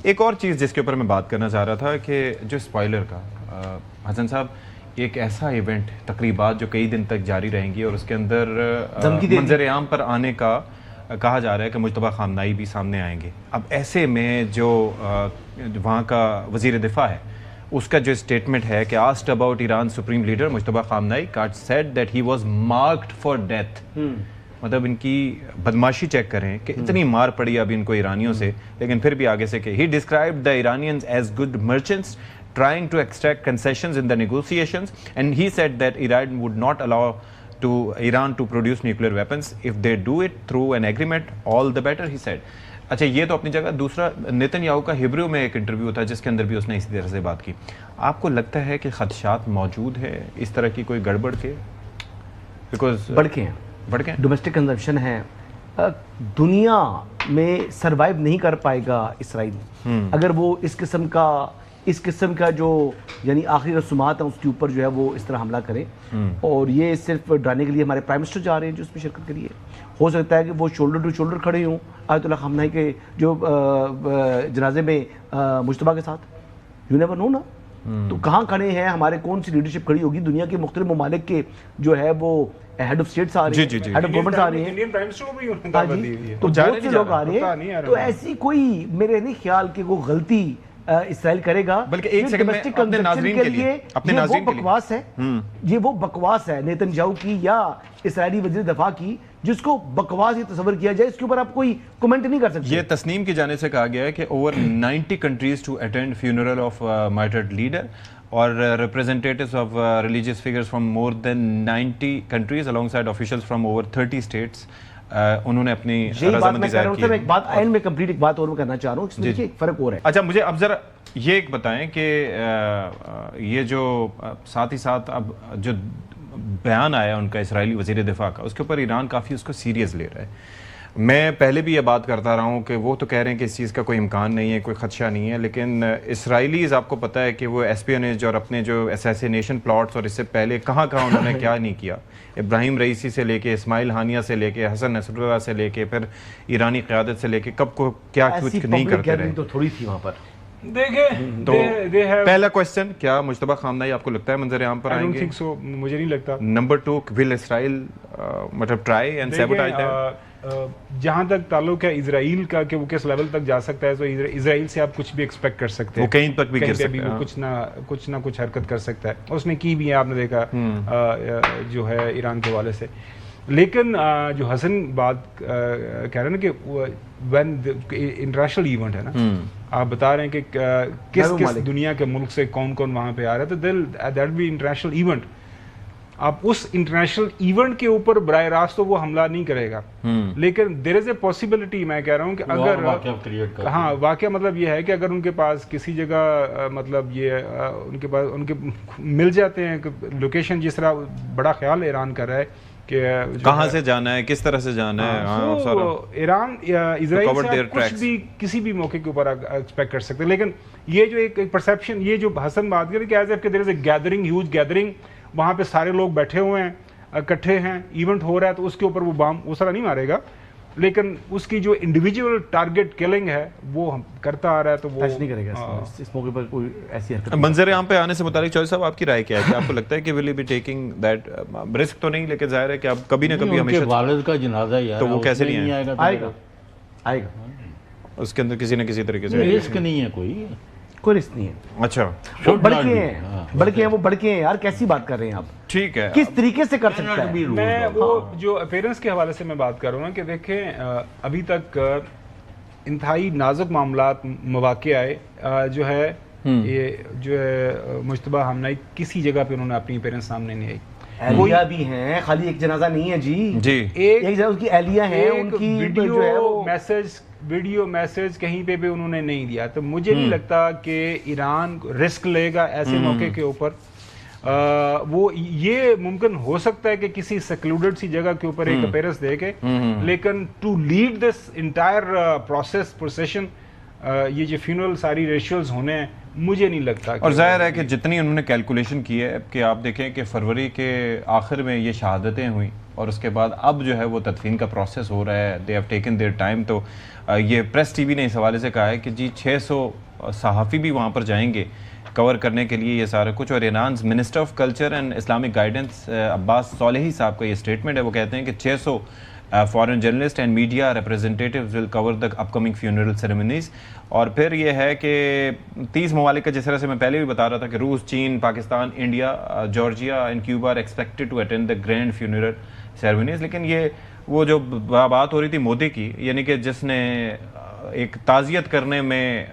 ایک اور چیز جس کے اوپر میں بات کرنا چاہ رہا تھا کہ جو اسپوائلر کا حسن صاحب ایک ایسا ایونٹ تقریبات جو کئی دن تک جاری رہیں گی اور اس کے اندر منظر عام پر آنے کا کہا جا رہا ہے کہ مجتبیٰ خامنائی بھی سامنے آئیں گے. اب ایسے میں جو وہاں کا وزیر دفاع ہے اس کا جو اسٹیٹمنٹ ہے کہ asked about Iran supreme leader Mujtaba خامنائی said that he was marked for death. مطلب ان کی بدماشی چیک کریں کہ اتنی مار پڑی اب ان کو ایرانیوں سے, لیکن پھر بھی آگے سے کہ ہی described the Iranians as good merchants trying to extract concessions in the negotiations, and he said that Iran would not allow Iran to produce nuclear weapons. If they do it through an agreement, all the better, he said. اچھا یہ تو اپنی جگہ. دوسرا Nitin Yahoo کا Hebrew میں ایک interview تھا جس کے اندر بھی اس نے اسی طرح سے بات کی. آپ کو لگتا ہے کہ خدشات موجود ہے اس طرح کی کوئی گڑبڑ کے؟ بیکاز بڑھ کے ہیں ڈومیسٹک کنزمپشن ہے, دنیا میں سروائیو نہیں کر پائے گا اسرائیل اگر وہ اس قسم کا جو یعنی آخری رسومات ہیں اس کے اوپر جو ہے وہ اس طرح حملہ کریں. اور یہ صرف ڈرانے کے لیے ہمارے پرائم منسٹر جا رہے ہیں جو اس میں شرکت کے لیے. ہو سکتا ہے کہ وہ شولڈر ٹو شولڈر کھڑے ہوں آیت اللہ خامنائی کے جو جنازے میں مجتبیٰ کے ساتھ. یو نیور نو نا, تو کہاں کھڑے ہیں ہمارے, کون سی لیڈرشپ کھڑی ہوگی. دنیا کے مختلف ممالک کے جو ہے وہ ہیڈ آف اسٹیٹس آ رہے ہیں, ہیڈ آف گورنمنٹس آ رہے ہیں, انڈین پرائم منسٹر کو بھی تو بہت سے لوگ آ رہے ہیں. تو ایسی کوئی میرے نہیں خیال کہ وہ غلطی اسرائیل کرے گا. بلکہ ایک سیکنڈ میں اپنے ناظرین کے لیے وہ بکواس ہے, یہ وہ بکواس ہے نیتن یاہو کی یا اسرائیلی وزیر دفاع کی جس کو بکواس یہ تصور کیا جائے, اس کے اوپر آپ کوئی کمنٹ نہیں کر سکتے. یہ تسنیم کی جانب سے کہا گیا ہے کہ over 90 countries to attend funeral of martyred leader اور representatives of religious figures from more than 90 countries alongside officials from over 30 states انہوں نے اپنی رضامندی ظاہر کی. ایک بات اینڈ میں کمپلیٹ ایک بات اور میں کرنا چاہ رہا ہوں, اس میں دیکھیے ایک فرق اور ہے. اچھا مجھے اب ذرا یہ ایک بتائیں کہ یہ جو ساتھ ہی ساتھ اب جو بیان آیا ان کا اسرائیلی وزیر دفاع کا, اس کے اوپر ایران کافی اس کو سیریس لے رہا ہے. میں پہلے بھی یہ بات کرتا رہا ہوں کہ وہ تو کہہ رہے ہیں کہ اس چیز کا کوئی امکان نہیں ہے, کوئی خدشہ نہیں ہے, لیکن اسرائیلیز آپ کو پتہ ہے کہ وہ ایسپیونیج اور اپنے جو اسیسینیشن پلاٹس اور اس سے پہلے کہاں انہوں نے کیا نہیں کیا, ابراہیم رئیسی سے لے کے اسماعیل ہانیہ سے لے کے حسن نصر اللہ سے لے کے پھر ایرانی قیادت سے لے کے کب کو کیا کچھ نہیں کرتے رہے. تو تھوڑی تھی وہاں پر. دیکھیں تو پہلا کوسچن, کیا مجتبیٰ خامنائی آپ کو لگتا ہے منظر عام پر آئیں گے؟ مجھے نہیں لگتا. نمبر 2, ول اسرائیل مطلب ٹرائی اینڈ سیبوٹیج دیٹ؟ جہاں تک تعلق ہے اسرائیل کا کہ وہ کس لیول تک جا سکتا ہے, تو اسرائیل سے آپ کچھ بھی ایکسپیکٹ کر سکتے ہیں, وہ کہیں تک بھی گر سکتا ہے, وہ کچھ نہ کچھ حرکت کر سکتا ہے. اس نے کی بھی ہے, آپ نے دیکھا جو ہے ایران کے حوالے سے. لیکن جو حسن بات کہہ رہے ہیں نا کہ وین انٹرنیشنل ایونٹ ہے نا, آپ بتا رہے ہیں کہ کس دنیا کے ملک سے کون وہاں پہ آ رہا ہے, تو دیٹ بی انٹرنیشنل ایونٹ. آپ اس انٹرنیشنل ایونٹ کے اوپر براہ راست تو وہ حملہ نہیں کرے گا, لیکن دیر از اے پاسبلٹی, میں کہہ رہا ہوں کہ اگر واقعہ مطلب یہ ہے کہ اگر ان کے پاس کسی جگہ مطلب یہ ان کے پاس ان کے مل جاتے ہیں لوکیشن, جس طرح بڑا خیال ایران کر رہا ہے کہ کہاں سے جانا ہے, کس طرح سے جانا ہے, ایران اسرائیل سے کچھ بھی کسی بھی موقع کے اوپر ایکسپیکٹ کر سکتے ہیں. لیکن یہ جو ایک پرسیپشن, یہ جو حسن بات کر رہے کہ دیر از اے گیدرنگ, ہیوج گیدرنگ, وہاں پہ سارے لوگ بیٹھے ہوئے ہیں, اکٹھے ہیں, ایونٹ ہو رہا ہے, تو اس کے اوپر وہ بام اس طرح نہیں مارے گا. لیکن اس کی جو انڈیویجول ٹارگٹ کلنگ ہے وہ کرتا آ رہا ہے, تو وہ نہیں کرے گا اس موقع پر کوئی ایسی حرکت. منظر عام پہ آنے سے متعلق چوہدری صاحب آپ کی رائے کیا ہے کہ آپ کو لگتا ہے کہ will be taking that risk? تو نہیں, لیکن ظاہر ہے کہ اب کبھی نہ کبھی ہمیشہ والد کا جنازہ یار, تو وہ کیسے نہیں آئے گا اس کے اندر کسی نہ کسی طریقے سے رسک نہیں ہے, کوئی رسک نہیں ہے. اچھا بڑکے ہیں وہ بڑکے ہیں یار, کیسی بات کر رہے ہیں آپ, ٹھیک ہے, کس طریقے سے کر سکتا ہے. میں وہ جو اپیرنس کے حوالے سے میں بات کر رہا ہوں کہ دیکھیں ابھی تک انتہائی نازک معاملات مواقع آئے جو ہے یہ جو ہے مجتبیٰ خامنائی کسی جگہ پہ انہوں نے اپنی اپیرنس سامنے نہیں آئی. اہلیہ بھی ہیں, خالی ایک جنازہ نہیں ہے جی, ایک جگہ ان کی اہلیہ ہیں, ان کی ویڈیو میسج کہیں پہ بھی انہوں نے نہیں دیا. تو مجھے نہیں لگتا کہ ایران رسک لے گا ایسے موقع کے اوپر. وہ یہ ممکن ہو سکتا ہے کہ کسی سیکلوڈڈ سی جگہ کے اوپر ایک اپیرنس دے کے, لیکن to lead this entire procession, یہ جو فیونرل ساری ریچولز ہونے ہیں, مجھے نہیں لگتا اور ظاہر ہے کہ جتنی انہوں نے کیلکولیشن کی ہے کہ آپ دیکھیں کہ فروری کے آخر میں یہ شہادتیں ہوئیں اور اس کے بعد اب جو ہے وہ تدفین کا پروسیس ہو رہا ہے, they have taken their time. تو یہ پریس ٹی وی نے اس حوالے سے کہا ہے کہ جی 600 صحافی بھی وہاں پر جائیں گے کور کرنے کے لیے یہ سارا کچھ. اور Iran's minister of culture and Islamic guidance Abbas Salehi صاحب کا یہ اسٹیٹمنٹ ہے, وہ کہتے ہیں کہ 600 foreign journalist and media representatives will cover the upcoming funeral ceremonies. اور پھر یہ ہے کہ 30 ممالک کا, جس طرح سے میں پہلے بھی بتا رہا تھا کہ روس, چین, Pakistan, India, Georgia and Cuba are expected to attend the grand funeral ceremonies. لیکن یہ وہ جو بات ہو رہی تھی مودی کی, یعنی کہ جس نے ایک تعزیت کرنے میں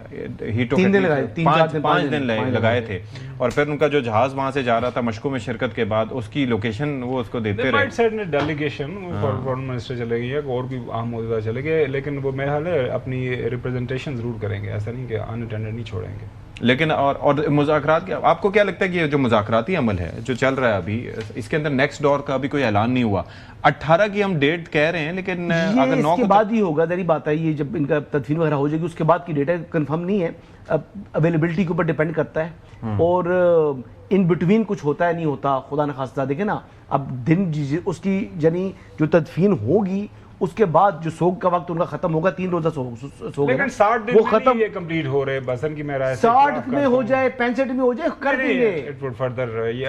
پانچ دن لگائے تھے, اور پھر ان کا جو جہاز وہاں سے جا رہا تھا مشقوں میں شرکت کے بعد اس کی لوکیشن وہ اس کو دیتے رہے. ڈیلیگیشن فارن منسٹر چلے گئی ہے, اور بھی اہم عہدیدار چلے گئے, لیکن وہ میرا خیال ہے اپنی ریپرزنٹیشن ضرور کریں گے, ایسا نہیں کہ ان اٹینڈڈ نہیں چھوڑیں گے. لیکن اور مذاکرات کیا, آپ کو کیا لگتا ہے کہ یہ جو مذاکراتی عمل ہے جو چل رہا ہے ابھی, اس کے اندر نیکسٹ دور کا ابھی کوئی اعلان نہیں ہوا؟ 18 کی ہم ڈیٹ کہہ رہے ہیں, لیکن اگر 9 کے بعد ہی ہوگا, ظاہری بات ہے, یہ جب ان کا تدفین وغیرہ ہو جائے گی اس کے بعد کی ڈیٹ ہے, کنفرم نہیں ہے, اویلیبلٹی کے اوپر ڈیپینڈ کرتا ہے, اور ان بٹوین کچھ ہوتا ہے نہیں ہوتا, خدا نخواستہ. دیکھیں نا اب دن اس کی یعنی جو تدفین ہوگی اس کے بعد جو سوگ کا وقت ان کا ختم ہوگا, 3 روزہ سوگ, لیکن 60 دن میں یہ کمپلیٹ ہو رہے, بسن کی میں رائے 60 میں ہو جائے, 65 میں ہو جائے, کر دیں گے. It would further